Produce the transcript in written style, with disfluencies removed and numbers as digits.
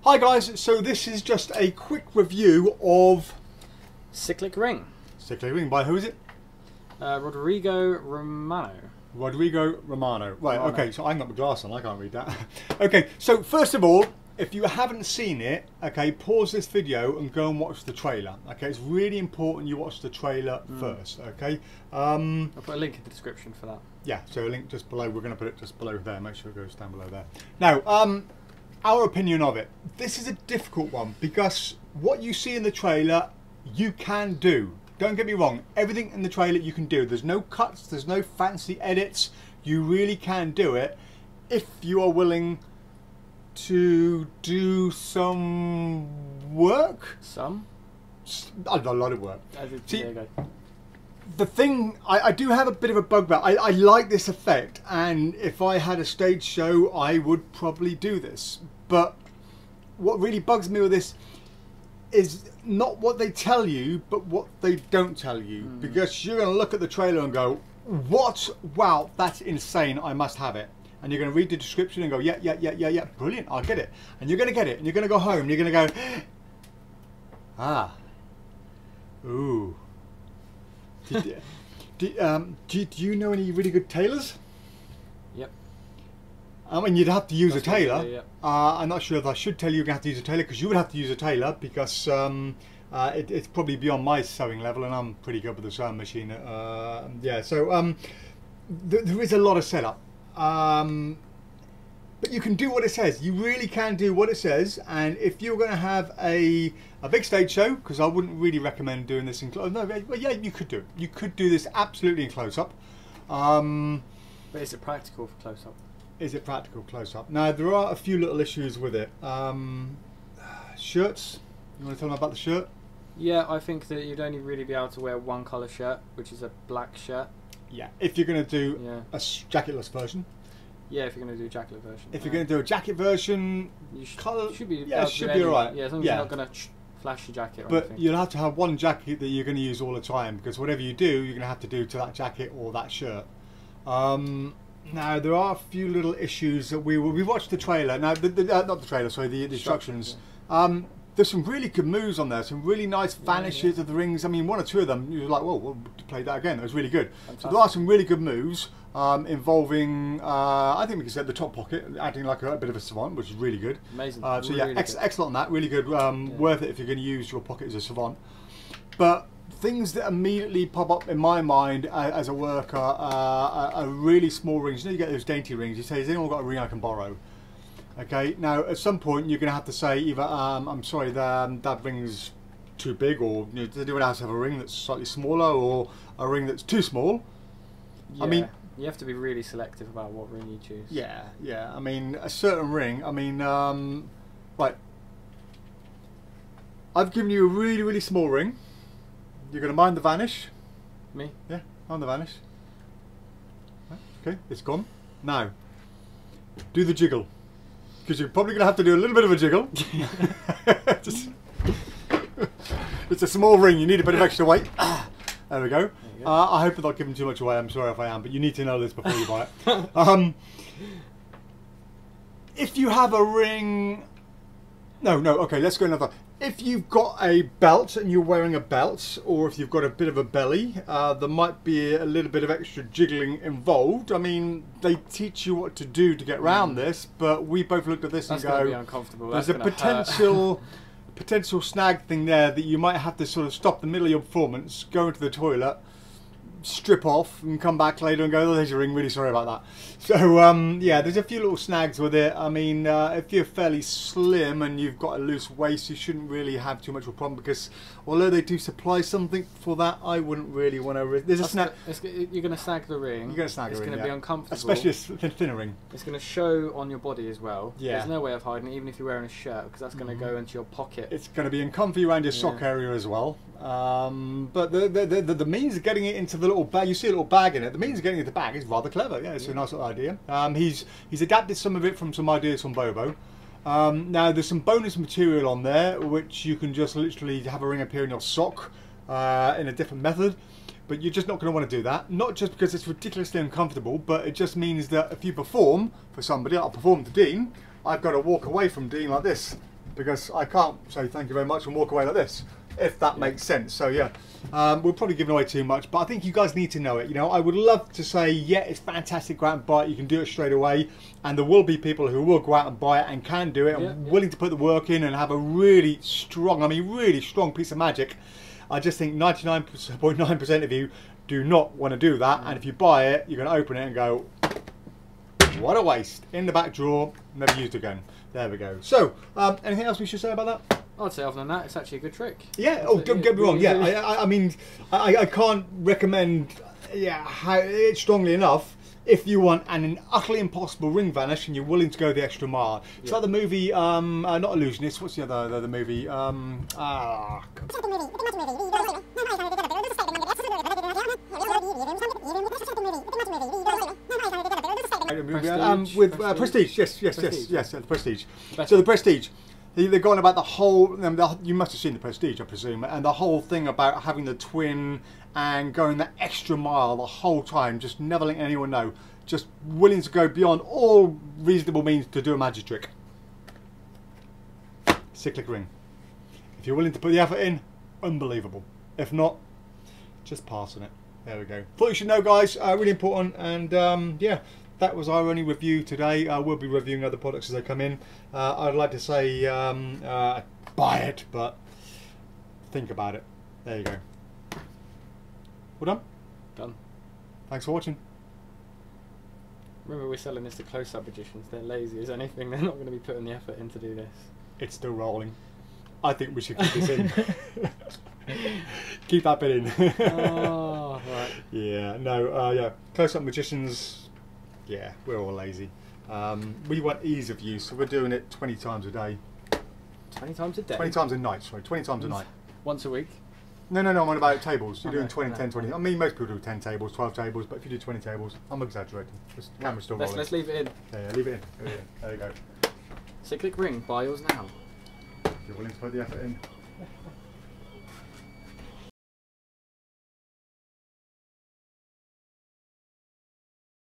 Hi guys, so this is just a quick review of Cyclic ring. Cyclic ring by who is it? Rodrigo Romano. Rodrigo Romano. Right, okay, so I've got my glass on, I can't read that. Okay, so first of all, if you haven't seen it, okay, pause this video and go and watch the trailer. Okay, it's really important you watch the trailer first, okay? I'll put a link in the description for that. Yeah, so a link just below, we're going to put it just below there, make sure it goes down below there. Now, our opinion of it. This is a difficult one because what you see in the trailer, you can do. Don't get me wrong, everything in the trailer you can do. There's no cuts, there's no fancy edits. You really can do it if you are willing to do some work. Some? A lot of work. See, there you go. the thing, I do have a bit of a bugbear. I like this effect, and if I had a stage show, I would probably do this. But what really bugs me with this is not what they tell you, but what they don't tell you. Because you're going to look at the trailer and go, what? Wow, that's insane, I must have it. And you're going to read the description and go, yeah, brilliant, I'll get it. And you're going to get it, and you're going to go home, and you're going to go, ah, ooh. Do you know any really good tailors? Yep. I mean, you'd have to use a tailor. Yeah. I'm not sure if I should tell you you're going to have to use a tailor, because you would have to use a tailor, because it's probably beyond my sewing level, and I'm pretty good with the sewing machine. Yeah, so there is a lot of setup. But you can do what it says. You really can do what it says. And if you're going to have a big stage show, because I wouldn't really recommend doing this in close. No, well, yeah, you could do it. You could do this absolutely in close up. But is it practical for close up? Is it practical close up? Now there are a few little issues with it. Shirts. You want to tell me about the shirt? Yeah, I think that you'd only really be able to wear one colour shirt, which is a black shirt. Yeah. If you're going to do a jacketless version. Yeah, if you're going to do a jacket version. If you're going to do a jacket version, you should be alright. Yeah, as long as you're not going to flash your jacket or anything. But you'll have to have one jacket that you're going to use all the time, because whatever you do, you're going to have to do to that jacket or that shirt. Now there are a few little issues that we watched the trailer. Now, not the trailer, sorry, the instructions. Yeah. There's some really good moves on there, some really nice vanishes of the rings. I mean, one or two of them, you're like, whoa, we'll play that again. That was really good. Fantastic. So there are some really good moves involving, I think we can say the top pocket, adding like a bit of a savant, which is really good. Amazing. So yeah, really excellent on that. Really good. Worth it if you're going to use your pocket as a savant. But things that immediately pop up in my mind as a worker are really small rings. You know, you get those dainty rings. You say, has anyone got a ring I can borrow? Okay, now at some point you're going to have to say either, I'm sorry, that ring's too big, or does anyone else have a ring that's slightly smaller, or a ring that's too small? Yeah, I mean, you have to be really selective about what ring you choose. Yeah, I mean, a certain ring, I mean, right, I've given you a really, really small ring. You're going to mind the vanish? Me? Yeah, mind the vanish. Okay, it's gone. Now, do the jiggle. Because you're probably going to have to do a little bit of a jiggle. It's a small ring, you need a bit of extra weight. There we go. I hope I'm not giving too much away, I'm sorry if I am, but you need to know this before you buy it. If you have a ring... No, okay, let's go another. If you've got a belt and you're wearing a belt, or if you've got a bit of a belly, there might be a little bit of extra jiggling involved. I mean, they teach you what to do to get around this, but we both looked at this and go, be uncomfortable. There's a potential snag thing there that you might have to sort of stop the middle of your performance, go into the toilet, strip off and come back later and go, oh, there's your ring, really sorry about that. So yeah, there's a few little snags with it. I mean, if you're fairly slim and you've got a loose waist, you shouldn't really have too much of a problem, because although they do supply something for that, I wouldn't really want to. There's a snag. You're going to snag the ring. You're going to snag the ring. It's going to be uncomfortable, especially a thinner ring. It's going to show on your body as well. Yeah. There's no way of hiding it, even if you're wearing a shirt, because that's going to go into your pocket. It's going to be uncomfy around your sock area as well. But the means of getting it into the little bag, you see a little bag in it, the means of getting it in the bag is rather clever. Yeah, it's a nice little idea. He's adapted some of it from some ideas from Bobo. Now there's some bonus material on there which you can just literally have a ring appear in your sock in a different method. but you're just not going to want to do that. Not just because it's ridiculously uncomfortable, but it just means that if you perform for somebody, I'll perform to Dean, I've got to walk away from Dean like this, because I can't say thank you very much and walk away like this, if that makes sense. So yeah, we're probably giving away too much, but I think you guys need to know it. You know, I would love to say, yeah, it's fantastic, go out and buy it, you can do it straight away, and there will be people who will go out and buy it and can do it, and willing to put the work in and have a really strong, I mean really strong piece of magic. I just think 99.9% of you do not want to do that, and if you buy it, you're going to open it and go, what a waste, in the back drawer, never used again. There we go. So, anything else we should say about that? I'd say other than that, it's actually a good trick. Yeah, oh, don't get me wrong, yeah, I mean, I can't recommend it strongly enough if you want an utterly impossible ring vanish and you're willing to go the extra mile. It's like the movie, not Illusionist, what's the other movie? With Prestige, yes, the Prestige. So the Prestige. They're going about the whole, you must have seen the Prestige, I presume, and the whole thing about having the twin and going that extra mile the whole time, just never letting anyone know, just willing to go beyond all reasonable means to do a magic trick. Cyclic ring. If you're willing to put the effort in, unbelievable. If not, just pass on it. There we go. Thought you should know, guys, really important, and yeah. That was our only review today. We'll be reviewing other products as they come in. I'd like to say buy it, but think about it. There you go. Well done? Done. Thanks for watching. Remember, we're selling this to close-up magicians. They're lazy as anything. They're not going to be putting the effort in to do this. It's still rolling. I think we should keep this in. Keep that bit in. Oh, right. Yeah, no, yeah. Close-up magicians... Yeah, we're all lazy. We want ease of use, so we're doing it 20 times a day. 20 times a day? 20 times a night, sorry. 20 times a night. Once a week? No, I'm on about tables. You're doing 20, 10, 20. I mean, most people do 10 tables, 12 tables, but if you do 20 tables, I'm exaggerating. This camera's still rolling. Let's leave it in. Yeah, leave it in. There you go. Cyclic ring, buy yours now. If you're willing to put the effort in.